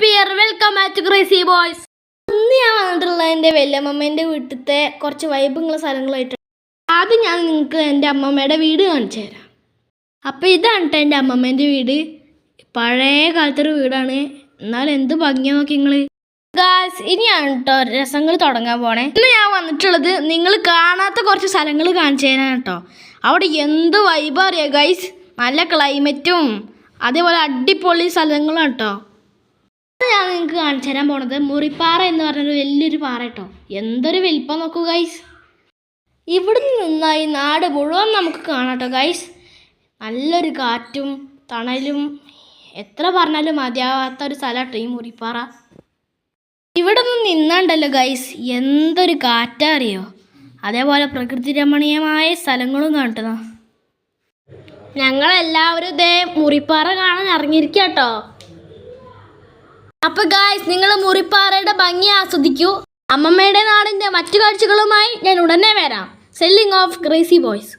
Peer welcome back to crazy boys. ഇന്ന് ഞാൻ വന്നിട്ടുള്ള എൻ്റെ വല്യമ്മേൻ്റെ വീട്ടിലത്തെ കുറച്ച് വൈബുള്ള സ്ഥലങ്ങളായിട്ട് ആദ്യം ഞാൻ നിങ്ങൾക്ക് എൻ്റെ അമ്മമ്മയുടെ വീട് കാണിച്ചു തരാം. അപ്പോൾ ഇതാണ് കേട്ടോ എൻ്റെ അമ്മമ്മേൻ്റെ വീട്. പഴയ കാലത്തൊരു വീടാണ്, എന്നാൽ എന്ത് ഭംഗിയാ നോക്കി നിങ്ങൾ ഗായ്സ്. ഇനിയാണ് കേട്ടോ രസങ്ങൾ തുടങ്ങാൻ പോണേ. ഇന്ന് ഞാൻ വന്നിട്ടുള്ളത് നിങ്ങൾ കാണാത്ത കുറച്ച് സ്ഥലങ്ങൾ കാണിച്ചു തരാൻ കേട്ടോ. അവിടെ എന്ത് വൈബാ അറിയാം ഗായ്സ്, നല്ല ക്ലൈമറ്റും അതേപോലെ അടിപൊളി സ്ഥലങ്ങളാണ് കേട്ടോ. ഞാൻ നിങ്ങൾക്ക് കാണിച്ചു തരാൻ പോണത് മുറിപ്പാറ എന്ന് പറഞ്ഞൊരു വലിയൊരു പാറ കേട്ടോ. എന്തൊരു വലിപ്പം നോക്കൂ ഗൈസ്. ഇവിടെ നിന്നായി നാട് മുഴുവൻ നമുക്ക് കാണാം കേട്ടോ ഗൈസ്. നല്ലൊരു കാറ്റും തണലും എത്ര പറഞ്ഞാലും മതിയാവാത്ത ഒരു സ്ഥലം കേട്ടോ ഈ മുറിപ്പാറ. ഇവിടെ നിന്ന് നിന്നാണ്ടല്ലോ ഗൈസ് എന്തൊരു കാറ്റാ അറിയോ. അതേപോലെ പ്രകൃതി രമണീയമായ സ്ഥലങ്ങളും കാണുക. ഞങ്ങളെല്ലാവരും ഇതേ മുറിപ്പാറ കാണാൻ ഇറങ്ങിയിരിക്കുക കേട്ടോ. അപ്പോൾ ഗായ്സ് നിങ്ങൾ മുറിപ്പാറയുടെ ഭംഗി ആസ്വദിക്കൂ. അമ്മമ്മയുടെ നാടിൻ്റെ മറ്റു കാഴ്ചകളുമായി ഞാൻ ഉടനെ വരാം. Selling of crazy boys.